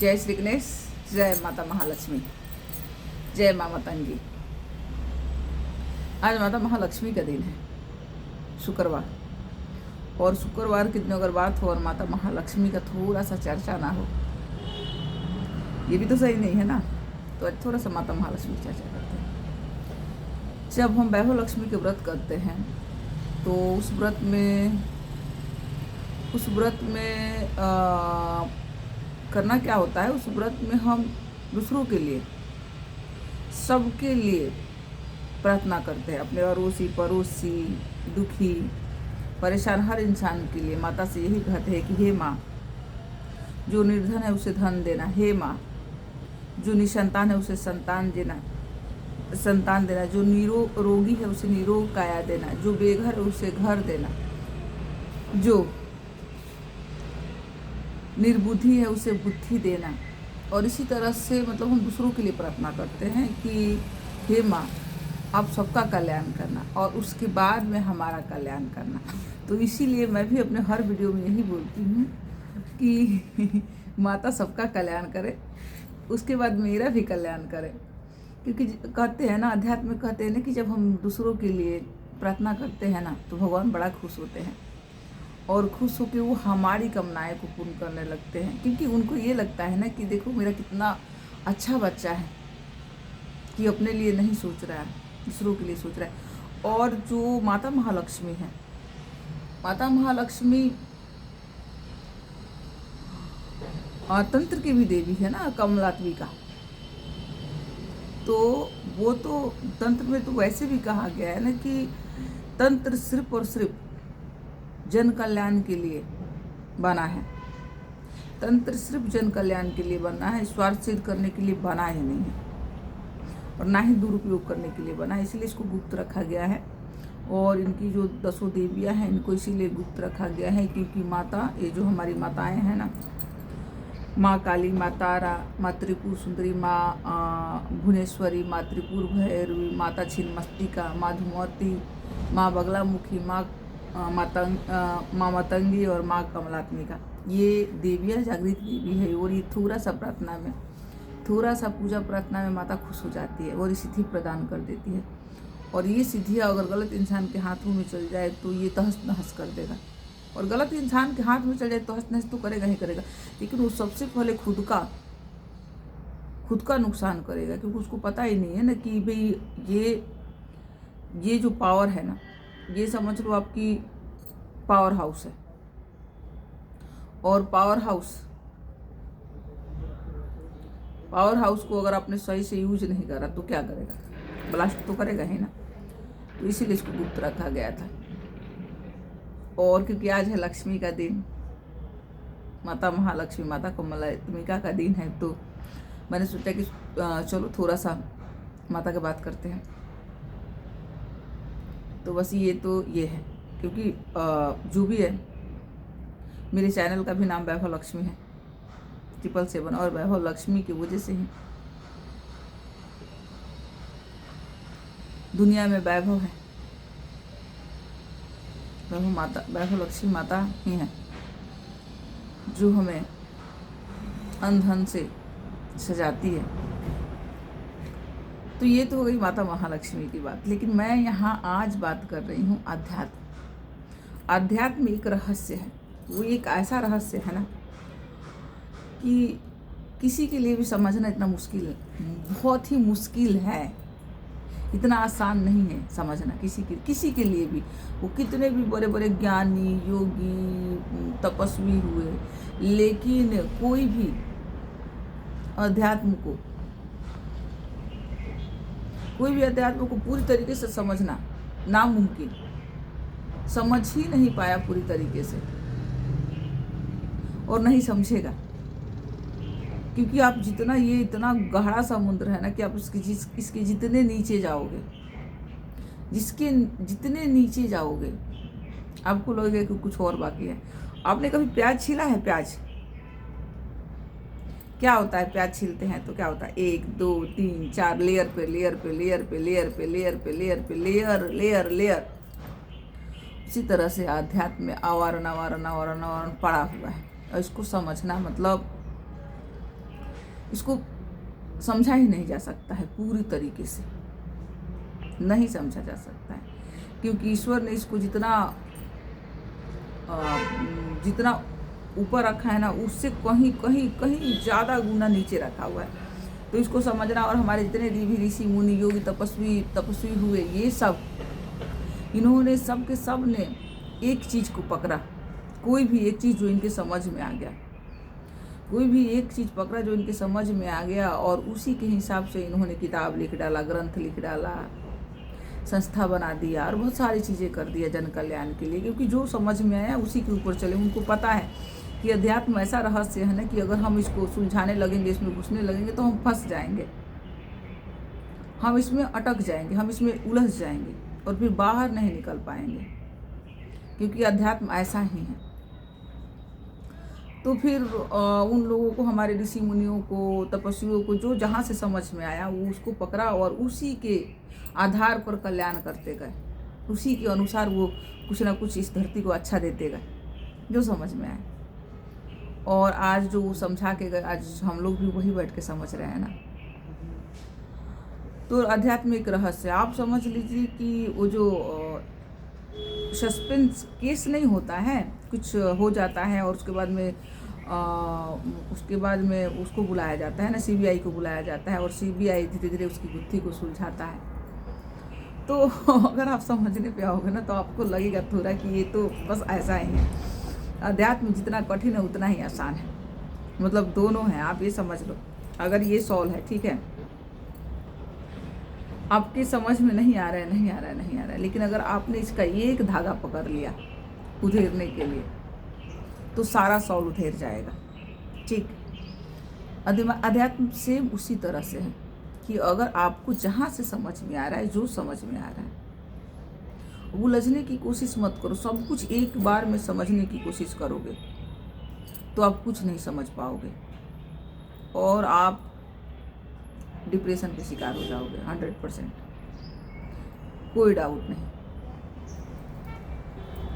जय श्री गणेश, जय माता महालक्ष्मी, जय माँ मतंगी। आज माता महालक्ष्मी का दिन है, शुक्रवार। और शुक्रवार के दिन अगर बात हो और माता महालक्ष्मी का थोड़ा सा चर्चा ना हो, ये भी तो सही नहीं है ना। तो आज थोड़ा सा माता महालक्ष्मी की चर्चा करते हैं। जब हम वैभव लक्ष्मी के व्रत करते हैं तो उस व्रत में करना क्या होता है। उस व्रत में हम दूसरों के लिए, सबके लिए प्रार्थना करते हैं, अपने अड़ोसी पड़ोसी, दुखी परेशान हर इंसान के लिए माता से यही कहते हैं कि हे माँ, जो निर्धन है उसे धन देना, हे माँ, जो निसंतान है उसे संतान देना, जो रोगी है उसे निरोग काया देना, जो बेघर है उसे घर देना, जो निर्बुद्धि है उसे बुद्धि देना। और इसी तरह से मतलब हम दूसरों के लिए प्रार्थना करते हैं कि हे माँ, आप सबका कल्याण करना और उसके बाद में हमारा कल्याण करना। तो इसीलिए मैं भी अपने हर वीडियो में यही बोलती हूँ कि माता सबका कल्याण करे, उसके बाद मेरा भी कल्याण करे। क्योंकि कहते हैं ना, अध्यात्म में कहते हैं ना कि जब हम दूसरों के लिए प्रार्थना करते हैं ना तो भगवान बड़ा खुश होते हैं और खुश होकर वो हमारी कामनाएं को पूर्ण करने लगते हैं। क्योंकि उनको ये लगता है ना कि देखो मेरा कितना अच्छा बच्चा है कि अपने लिए नहीं सोच रहा है, दूसरों के लिए सोच रहा है। और जो माता महालक्ष्मी है, माता महालक्ष्मी तंत्र की भी देवी है ना, कमलात्मिका। तो वो तो तंत्र में तो वैसे भी कहा गया है ना कि तंत्र सिर्फ और सिर्फ जन कल्याण के लिए बना है। तंत्र सिर्फ जन कल्याण के लिए बना है, स्वार्थ सिद्ध करने के लिए बना ही नहीं है और ना ही दुरुपयोग करने के लिए बना है। इसलिए इसको गुप्त रखा गया है। और इनकी जो 10 देवियां हैं, इनको इसीलिए गुप्त रखा गया है क्योंकि माता, ये जो हमारी माताएं हैं ना, माँ काली, माँ तारा, माँ त्रिपुर सुंदरी, माँ भुवनेश्वरी, माँ त्रिपुर भैरवी, माता छिन्नमस्तिका, माँ धूमवती, माँ बगलामुखी, माँ मतंगी और माँ कमलात्मिका, ये देवियाँ जागृत देवी है। और ये थोड़ा सा प्रार्थना में, थोड़ा सा पूजा प्रार्थना में माता खुश हो जाती है और ये सिद्धि प्रदान कर देती है। और ये सिद्धियाँ अगर गलत इंसान के हाथों में चल जाए तो ये तहस नहस कर देगा। और गलत इंसान के हाथ में चल जाए तो तहस नहस तो करेगा ही करेगा, लेकिन वो सबसे पहले खुद का नुकसान करेगा। क्योंकि उसको पता ही नहीं है ना कि भाई ये जो पावर है ना, ये समझ लो आपकी पावर हाउस है। और पावर हाउस को अगर आपने सही से यूज नहीं करा तो क्या करेगा, ब्लास्ट तो करेगा ही ना। तो इसीलिए इसको गुप्त रखा गया था। और क्योंकि आज है लक्ष्मी का दिन, माता महालक्ष्मी, माता कमलात्मिका का दिन है, तो मैंने सोचा कि चलो थोड़ा सा माता की बात करते हैं। तो बस ये है। क्योंकि जो भी है, मेरे चैनल का भी नाम वैभव लक्ष्मी है, 777, और वैभव लक्ष्मी की वजह से ही दुनिया में वैभव है। वैभव लक्ष्मी माता ही है जो हमें अन-धन से सजाती है। तो ये तो हो गई माता महालक्ष्मी की बात। लेकिन मैं यहाँ आज बात कर रही हूँ अध्यात्म एक रहस्य है। वो एक ऐसा रहस्य है ना कि किसी के लिए भी समझना इतना मुश्किल है, बहुत ही मुश्किल है, इतना आसान नहीं है समझना किसी के लिए भी। वो कितने भी बड़े बड़े ज्ञानी, योगी, तपस्वी हुए, लेकिन कोई भी अध्यात्म को पूरी तरीके से समझना नामुमकिन, समझ ही नहीं पाया पूरी तरीके से और नहीं समझेगा। क्योंकि आप जितना, ये इतना गहरा समुद्र है ना कि आप इसके जितने नीचे जाओगे आपको लगेगा कि कुछ और बाकी है। आपने कभी प्याज छीला है? प्याज क्या होता है? प्याज छीलते हैं तो क्या होता है? 1 2 3 4 लेयर पे लेयर पे लेयर पे लेयर पे लेयर पे लेयर पे लेयर लेयर लेयर। इसी तरह से आध्यात्म में आवरण पड़ा हुआ है। और इसको समझना मतलब इसको समझा ही नहीं जा सकता है, पूरी तरीके से नहीं समझा जा सकता है, क्योंकि ईश्वर ने इसको जितना ऊपर रखा है ना, उससे कहीं कहीं कहीं ज़्यादा गुना नीचे रखा हुआ है। तो इसको समझना, और हमारे जितने भी ऋषि मुनि योगी तपस्वी हुए, ये सब इन्होंने सब के सब ने एक चीज़ को पकड़ा, कोई भी एक चीज़ जो इनके समझ में आ गया, कोई भी एक चीज़ पकड़ा जो इनके समझ में आ गया, और उसी के हिसाब से इन्होंने किताब लिख डाला, ग्रंथ लिख डाला, संस्था बना दिया, और बहुत सारी चीज़ें कर दिया जन कल्याण के लिए, क्योंकि जो समझ में आया उसी के ऊपर चले। उनको पता है कि अध्यात्म ऐसा रहस्य है ना कि अगर हम इसको सुलझाने लगेंगे, इसमें घुसने लगेंगे, तो हम फंस जाएंगे, हम इसमें अटक जाएंगे, हम इसमें उलझ जाएंगे, और फिर बाहर नहीं निकल पाएंगे, क्योंकि अध्यात्म ऐसा ही है। तो फिर उन लोगों को, हमारे ऋषि मुनियों को, तपस्वियों को, जो जहाँ से समझ में आया वो उसको पकड़ा, और उसी के आधार पर कल्याण करते गए, उसी के अनुसार वो कुछ ना कुछ इस धरती को अच्छा देते गए, जो समझ में आए। और आज जो वो समझा के गए, आज हम लोग भी वही बैठ के समझ रहे हैं ना। तो आध्यात्मिक रहस्य आप समझ लीजिए कि वो जो सस्पेंस केस नहीं होता है, कुछ हो जाता है और उसके बाद में उसको बुलाया जाता है ना, सीबीआई को बुलाया जाता है, और सीबीआई धीरे धीरे उसकी गुत्थी को सुलझाता है। तो अगर आप समझने पे आओगे ना, तो आपको लगेगा थोड़ा कि ये तो बस ऐसा ही है। अध्यात्म जितना कठिन है उतना ही आसान है, मतलब दोनों हैं, आप ये समझ लो। अगर ये सॉल्व है, ठीक है, आपकी समझ में नहीं आ रहा है, लेकिन अगर आपने इसका एक धागा पकड़ लिया उधेरने के लिए, तो सारा सॉल्व उधेर जाएगा। ठीक, अध्यात्म सेम उसी तरह से है कि अगर आपको जहाँ से समझ में आ रहा है, जो समझ में आ रहा है, उलझने की कोशिश मत करो। सब कुछ एक बार में समझने की कोशिश करोगे तो आप कुछ नहीं समझ पाओगे, और आप डिप्रेशन के शिकार हो जाओगे 100%, कोई डाउट नहीं।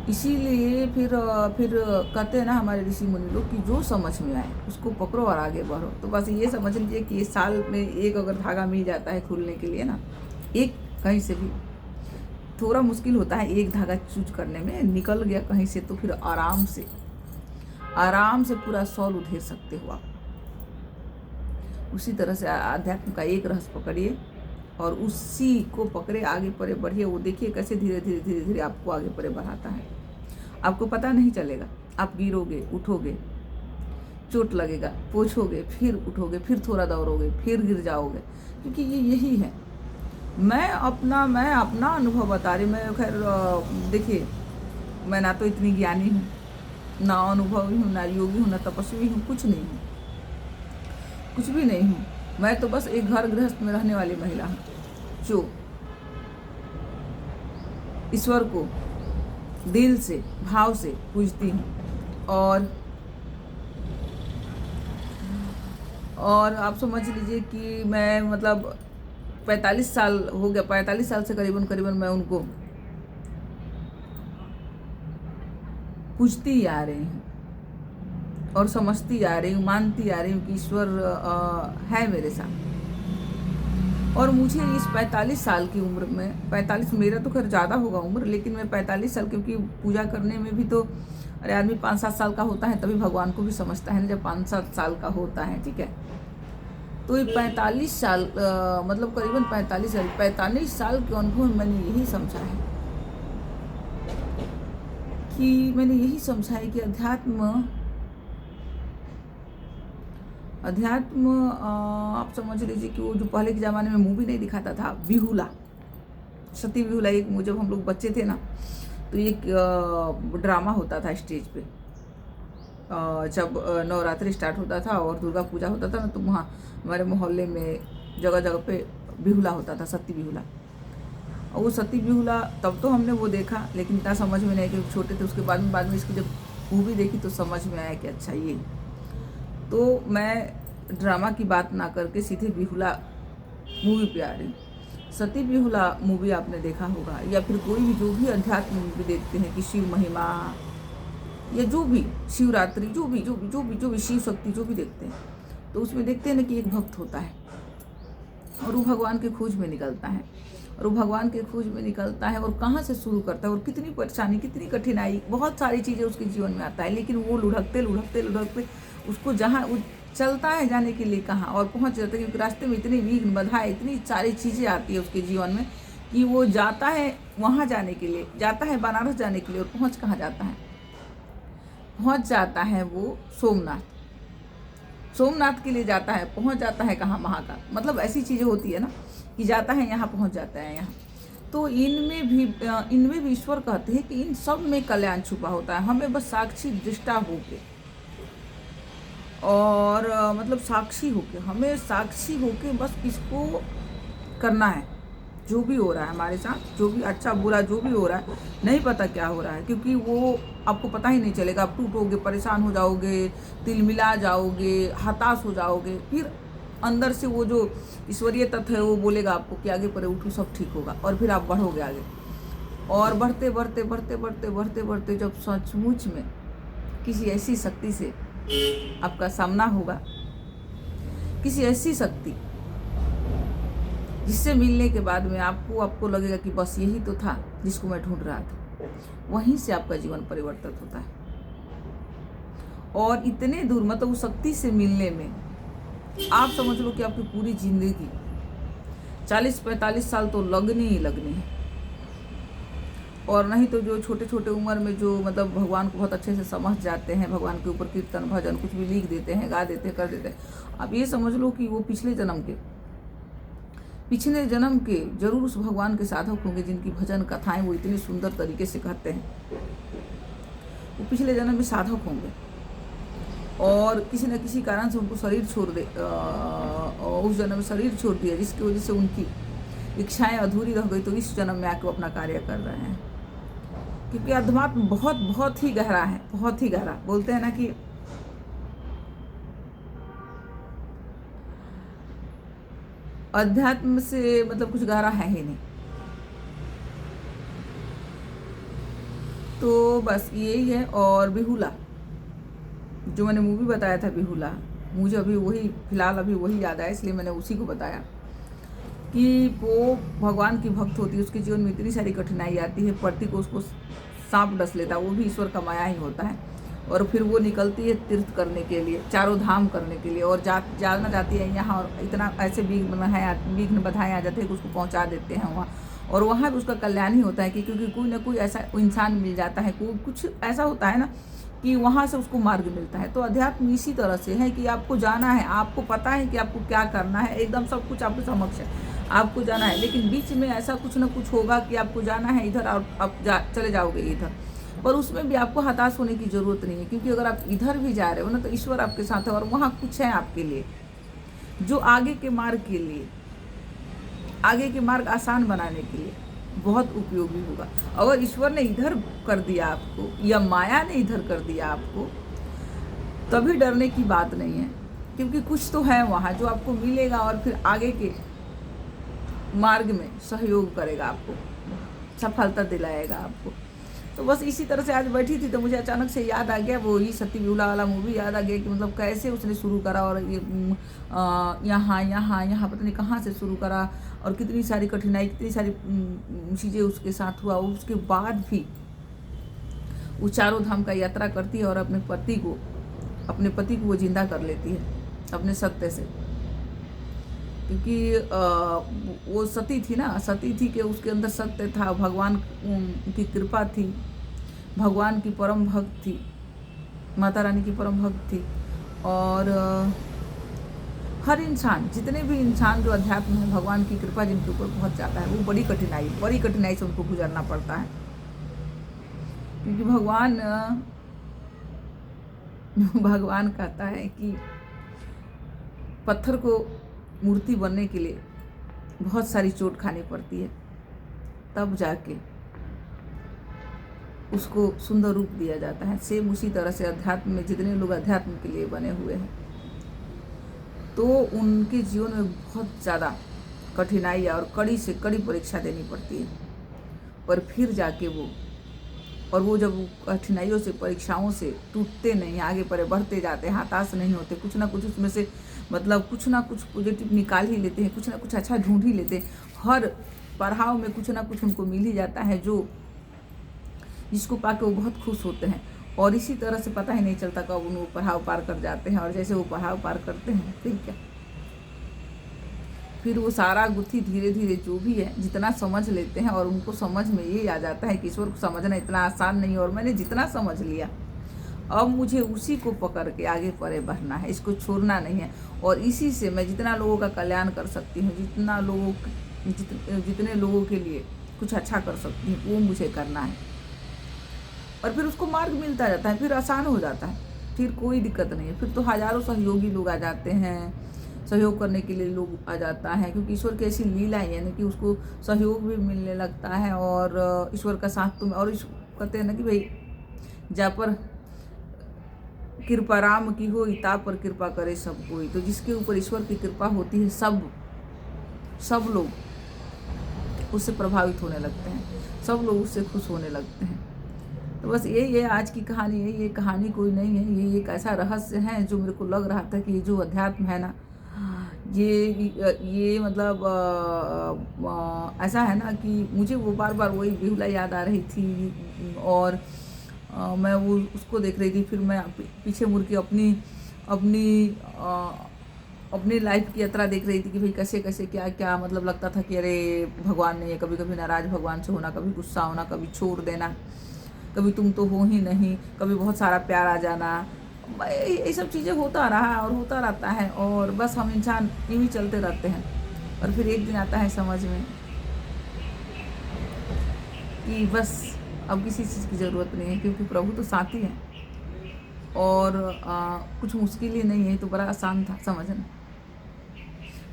इसीलिए फिर कहते हैं ना हमारे ऋषि मुनि लोग कि जो समझ में आए उसको पकड़ो और आगे बढ़ो। तो बस ये समझ लीजिए कि इस साल में एक अगर धागा मिल जाता है खुलने के लिए ना, एक कहीं से भी, थोड़ा मुश्किल होता है एक धागा चूज करने में, निकल गया कहीं से तो फिर आराम से पूरा सॉल्व उधेर सकते हो आप। उसी तरह से आध्यात्म का एक रहस्य पकड़िए और उसी को पकड़े आगे परे बढ़िए। वो देखिए कैसे धीरे धीरे आपको आगे परे बढ़ाता है। आपको पता नहीं चलेगा, आप गिरोगे, उठोगे, चोट लगेगा, पोछोगे, फिर उठोगे, फिर थोड़ा दौड़ोगे, फिर गिर जाओगे, क्योंकि ये यही है। मैं अपना अनुभव बता रही। मैं खैर देखिए, मैं ना तो इतनी ज्ञानी हूँ, ना अनुभवी हूँ, ना योगी हूँ, ना तपस्वी हूँ, कुछ नहीं हूँ, कुछ भी नहीं हूँ। मैं तो बस एक घर गृहस्थ में रहने वाली महिला हूँ जो ईश्वर को दिल से, भाव से पूजती हूँ। और आप समझ लीजिए कि मैं मतलब 45 साल हो गया, 45 साल से करीबन मैं उनको पूजती आ रही हूँ और समझती आ रही हूँ, मानती आ रही हूँ कि ईश्वर है मेरे साथ। और मुझे इस 45 साल की उम्र में, 45 मेरा तो खैर ज़्यादा होगा उम्र, लेकिन मैं 45 साल, क्योंकि पूजा करने में भी तो अरे आदमी 5-7 साल का होता है तभी भगवान को भी समझता है ना, जब 5-7 साल का होता है, ठीक है। तो ये 45 साल मतलब करीबन 45 साल के अनुभव में मैंने यही समझा है कि अध्यात्म आप समझ लीजिए कि वो जो पहले के ज़माने में मूवी नहीं दिखाता था, बिहुला, सती बिहुला, एक जब हम लोग बच्चे थे ना, तो एक ड्रामा होता था स्टेज पे, जब नवरात्रि स्टार्ट होता था और दुर्गा पूजा होता था ना, तो वहाँ हमारे मोहल्ले में जगह जगह पे बिहुला होता था, सती बिहुला। और वो सती बिहुला तब तो हमने वो देखा, लेकिन इतना समझ में नहीं, कि छोटे थे। उसके बाद में इसकी जब मूवी देखी तो समझ में आया कि अच्छा ये। तो मैं ड्रामा की बात ना करके सीधे बिहुला मूवी पे आ रही। सती बिहुला मूवी आपने देखा होगा, या फिर कोई भी जो भी अध्यात्म मूवी देखते हैं कि शिव महिमा या जो भी शिवरात्रि, जो भी शिव शक्ति जो भी देखते हैं, तो उसमें देखते हैं ना कि एक भक्त होता है और वो भगवान के खोज में निकलता है, और वो भगवान के खोज में निकलता है और कहाँ से शुरू करता है, और कितनी परेशानी, कितनी कठिनाई, बहुत सारी चीज़ें उसके जीवन में आता है, लेकिन वो लुढ़कते लुढ़कते लुढ़कते उसको जहाँ वो चलता है जाने के लिए कहाँ, और पहुँच जाता है, क्योंकि रास्ते में इतनी विघ्न बाधाएं, इतनी सारी चीज़ें आती है उसके जीवन में कि वो जाता है वहाँ जाने के लिए, जाता है बनारस जाने के लिए, और पहुँच कहाँ जाता है, पहुँच जाता है वो सोमनाथ, सोमनाथ के लिए जाता है, पहुँच जाता है कहाँ, महाकाल। मतलब ऐसी चीज़ें होती है ना कि जाता है यहाँ, पहुँच जाता है यहाँ। तो इनमें भी ईश्वर कहते हैं कि इन सब में कल्याण छुपा होता है, हमें बस साक्षी दृष्टा होके, और मतलब साक्षी होके, हमें साक्षी होके बस इसको करना है। जो भी हो रहा है हमारे साथ, जो भी अच्छा बुरा जो भी हो रहा है, नहीं पता क्या हो रहा है, क्योंकि वो आपको पता ही नहीं चलेगा। आप टूटोगे, परेशान हो जाओगे, तिलमिला जाओगे, हताश हो जाओगे, फिर अंदर से वो जो ईश्वरीय तत्व है वो बोलेगा आपको कि आगे परे उठो, सब ठीक होगा, और फिर आप बढ़ोगे आगे। और बढ़ते बढ़ते बढ़ते बढ़ते बढ़ते बढ़ते जब सचमुच में किसी ऐसी शक्ति से आपका सामना होगा, किसी ऐसी शक्ति जिससे मिलने के बाद में आपको लगेगा कि बस यही तो था जिसको मैं ढूंढ रहा था, वहीं से आपका जीवन परिवर्तित होता है। और इतने दूर, मतलब उस शक्ति से मिलने में आप समझ लो कि आपकी पूरी जिंदगी 40-45 साल तो लगनी ही लगनी है। और नहीं तो जो छोटे छोटे उम्र में जो मतलब भगवान को बहुत अच्छे से समझ जाते हैं, भगवान के ऊपर कीर्तन भजन कुछ भी लिख देते हैं, गा देते हैं, कर देते हैं, आप ये समझ लो कि वो पिछले जन्म के जरूर उस भगवान के साधक होंगे जिनकी भजन कथाएं वो इतनी सुंदर तरीके से कहते हैं। वो पिछले जन्म में साधक होंगे, और किसी न किसी कारण से उनको शरीर छोड़ दे, उस जन्म में शरीर छोड़ दिया, जिसकी वजह से उनकी इच्छाएं अधूरी रह गई, तो इस जन्म में आके वो अपना कार्य कर रहे हैं। क्योंकि अध्यात्म बहुत बहुत ही गहरा है, बहुत ही गहरा। बोलते हैं ना कि अध्यात्म से मतलब कुछ गहरा है ही नहीं। तो बस यही है। और बेहुला, जो मैंने मूवी बताया था बेहुला, मुझे अभी वही फिलहाल अभी वही याद आया, इसलिए मैंने उसी को बताया कि वो भगवान की भक्त होती है, उसके जीवन में इतनी सारी कठिनाई आती है, पति को उसको सांप डस लेता है, वो भी ईश्वर का माया ही होता है। और फिर वो निकलती है तीर्थ करने के लिए, चारों धाम करने के लिए, और जाना जाती है यहाँ, और इतना ऐसे विघ्न बाधाएं आ जाते हैं कि उसको पहुँचा देते हैं वहाँ, और वहाँ भी उसका कल्याण ही होता है कि क्योंकि कोई ना कोई ऐसा इंसान मिल जाता है, कोई कुछ ऐसा होता है ना कि वहाँ से उसको मार्ग मिलता है। तो अध्यात्म इसी तरह से है कि आपको जाना है, आपको पता है कि आपको क्या करना है, एकदम सब कुछ आपके समक्ष है, आपको जाना है, लेकिन बीच में ऐसा कुछ ना कुछ होगा कि आपको जाना है इधर, और आप चले जाओगे इधर, पर उसमें भी आपको हताश होने की ज़रूरत नहीं है, क्योंकि अगर आप इधर भी जा रहे हो ना तो ईश्वर आपके साथ है, और वहाँ कुछ है आपके लिए जो आगे के मार्ग के लिए, आगे के मार्ग आसान बनाने के लिए बहुत उपयोगी होगा। अगर ईश्वर ने इधर कर दिया आपको, या माया ने इधर कर दिया आपको, तभी डरने की बात नहीं है, क्योंकि कुछ तो है वहाँ जो आपको मिलेगा, और फिर आगे के मार्ग में सहयोग करेगा, आपको सफलता दिलाएगा आपको। तो बस इसी तरह से आज बैठी थी तो मुझे अचानक से याद आ गया, वो ही सती बेहुला वाला मूवी याद आ गया कि मतलब कैसे उसने शुरू करा, और ये यहाँ पता नहीं कहाँ से शुरू करा, और कितनी सारी कठिनाई, कितनी सारी चीज़ें उसके साथ हुआ। उसके बाद भी वो चारों धाम का यात्रा करती है, और अपने पति को वो जिंदा कर लेती है अपने सत्य से, क्योंकि वो सती थी ना, सती थी कि उसके अंदर सत्य था, भगवान की कृपा थी, भगवान की परम भक्त थी, माता रानी की परम भक्त थी। और हर इंसान, जितने भी इंसान जो अध्यात्म है, भगवान की कृपा जिनके ऊपर पहुंच जाता है, वो बड़ी कठिनाई से उनको गुजरना पड़ता है, क्योंकि भगवान कहता है कि पत्थर को मूर्ति बनने के लिए बहुत सारी चोट खानी पड़ती है, तब जाके उसको सुंदर रूप दिया जाता है। सेम उसी तरह से अध्यात्म में जितने लोग अध्यात्म के लिए बने हुए हैं, तो उनके जीवन में बहुत ज़्यादा कठिनाई और कड़ी से कड़ी परीक्षा देनी पड़ती है, पर फिर जाके वो जब कठिनाइयों से, परीक्षाओं से टूटते नहीं, आगे पर बढ़ते जाते हैं, हताश नहीं होते, कुछ ना कुछ उसमें से मतलब कुछ ना कुछ पॉजिटिव निकाल ही लेते हैं, कुछ ना कुछ अच्छा ढूंढ ही लेते हैं। हर पड़ाव में कुछ ना कुछ उनको मिल ही जाता है जो जिसको पाके वो बहुत खुश होते हैं। और इसी तरह से पता ही नहीं चलता कब वो पड़ाव पार कर जाते हैं। और जैसे वो पड़ाव पार करते हैं फिर क्या, फिर वो सारा गुत्थी धीरे धीरे जो भी है जितना समझ लेते हैं और उनको समझ में ये आ जाता है कि ईश्वर को समझना इतना आसान नहीं है और मैंने जितना समझ लिया अब मुझे उसी को पकड़ के आगे परे बढ़ना है, इसको छोड़ना नहीं है। और इसी से मैं जितना लोगों का कल्याण कर सकती हूँ, जितने लोगों के लिए कुछ अच्छा कर सकती हूँ वो मुझे करना है। और फिर उसको मार्ग मिलता जाता है, फिर आसान हो जाता है, फिर कोई दिक्कत नहीं है। फिर तो हज़ारों सहयोगी लोग आ जाते हैं, सहयोग करने के लिए लोग आ जाता है, क्योंकि ईश्वर की ऐसी लीला है यानी कि उसको सहयोग भी मिलने लगता है। और ईश्वर का साथ तुम और कहते हैं ना कि भाई जा पर कृपा राम की हो इता पर कृपा करे सब कोई। तो जिसके ऊपर ईश्वर की कृपा होती है सब लोग उससे प्रभावित होने लगते हैं, सब लोग उससे खुश होने लगते हैं। तो बस ये आज की कहानी है। ये कहानी कोई नहीं है, ये एक ऐसा रहस्य है जो मेरे को लग रहा था कि जो अध्यात्म है ना, ये मतलब ऐसा है ना कि मुझे वो बार बार वही बेहुला याद आ रही थी। और मैं वो उसको देख रही थी, फिर मैं पीछे मुड़ के अपनी लाइफ की यात्रा देख रही थी कि भाई कैसे कैसे क्या क्या मतलब लगता था कि अरे भगवान ने कभी कभी नाराज़ भगवान से होना, कभी गुस्सा होना, कभी छोड़ देना, कभी तुम तो हो ही नहीं, कभी बहुत सारा प्यार आ जाना, ये सब चीज़ें होता रहा और होता रहता है। और बस हम इंसान यूँ ही चलते रहते हैं। और फिर एक दिन आता है समझ में कि बस अब किसी चीज़ की ज़रूरत नहीं है, क्योंकि प्रभु तो साथी हैं। और कुछ मुश्किल ही नहीं है, तो बड़ा आसान था समझना।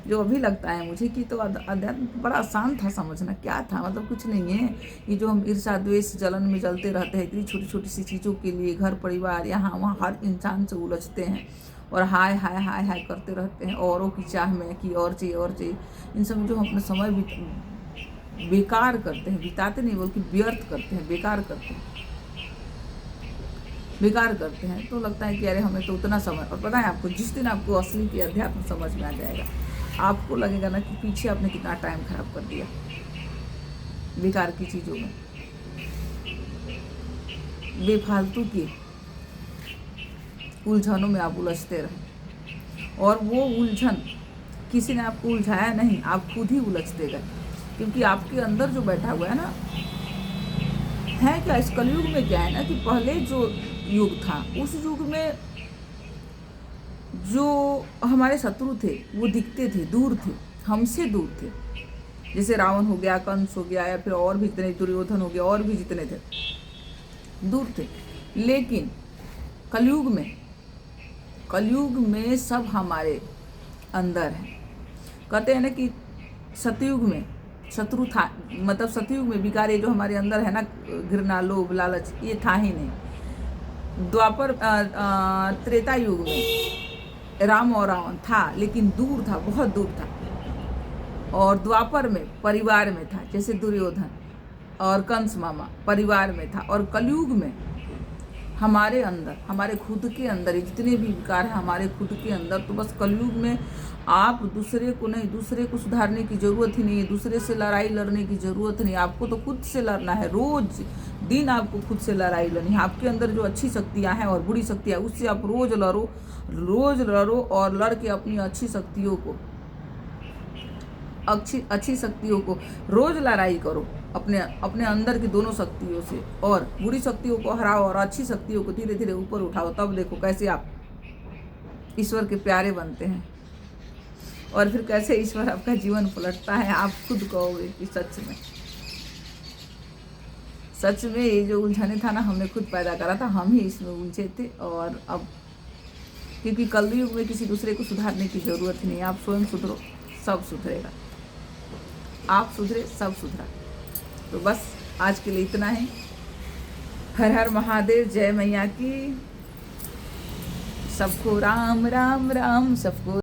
जो अभी लगता है मुझे कि तो अध्यात्म बड़ा आसान था समझना, क्या था मतलब कुछ नहीं है। ये जो हम ईर्ष्या द्वेष जलन में जलते रहते हैं इतनी छोटी छोटी सी चीज़ों के लिए, घर परिवार यहाँ वहाँ हर इंसान से उलझते हैं और हाय हाय हाय हाय करते रहते हैं औरों की चाह में कि और चाहिए और चाहिए। इन सब में जो हम अपना समय बेकार करते हैं, बिताते नहीं बल्कि व्यर्थ करते हैं, बेकार करते हैं। तो लगता है कि अरे हमें तो उतना समय। और पता है आपको, जिस दिन आपको असली की अध्यात्म समझ में आ जाएगा, आपको लगेगा ना कि पीछे आपने कितना टाइम खराब कर दिया बेकार की चीज़ों में, बेफालतू की उलझनों में आप उलझते रहे। और वो उलझन किसी ने आपको उलझाया नहीं, आप खुद ही उलझते गए, क्योंकि आपके अंदर जो बैठा हुआ है ना, है क्या इस कलयुग में क्या है ना कि पहले जो युग था उस युग में जो हमारे शत्रु थे वो दिखते थे, दूर थे, हमसे दूर थे। जैसे रावण हो गया, कंस हो गया, या फिर और भी जितने, दुर्योधन हो गया, और भी जितने थे दूर थे। लेकिन कलयुग में सब हमारे अंदर है। कहते हैं ना कि सतयुग में शत्रु था, मतलब सतयुग में विकार ये जो हमारे अंदर है ना, घृणा लोभ लालच, ये था ही नहीं। द्वापर त्रेता युग में राम और रावण था, लेकिन दूर था, बहुत दूर था। और द्वापर में परिवार में था, जैसे दुर्योधन और कंस मामा परिवार में था। और कलयुग में हमारे अंदर, हमारे खुद के अंदर जितने भी विकार हैं हमारे खुद के अंदर। तो बस कलयुग में आप दूसरे को नहीं, दूसरे को सुधारने की ज़रूरत ही नहीं है, दूसरे से लड़ाई लड़ने की ज़रूरत नहीं, आपको तो खुद से लड़ना है। रोज़ दिन आपको खुद से लड़ाई लड़नी है। आपके अंदर जो अच्छी शक्तियाँ हैं और बुरी शक्तियाँ, उससे आप रोज़ लड़ो और लड़ के अपनी अच्छी शक्तियों को रोज़ लड़ाई करो, अपने अंदर की दोनों शक्तियों से, और बुरी शक्तियों को हराओ और अच्छी शक्तियों को धीरे धीरे ऊपर उठाओ। तब देखो कैसे आप ईश्वर के प्यारे बनते हैं, और फिर कैसे ईश्वर आपका जीवन पलटता है। आप खुद कहोगे कि सच में ये जो उलझने था ना, हमने खुद पैदा करा था, हम ही इसमें उलझे थे। और अब क्योंकि कलयुग में किसी दूसरे को सुधारने की ज़रूरत नहीं है, आप स्वयं सुधरो, सब सुधरेगा। आप सुधरे, सब सुधरा। तो बस आज के लिए इतना ही। हर हर महादेव, जय मैया की। सबको राम राम राम, सबको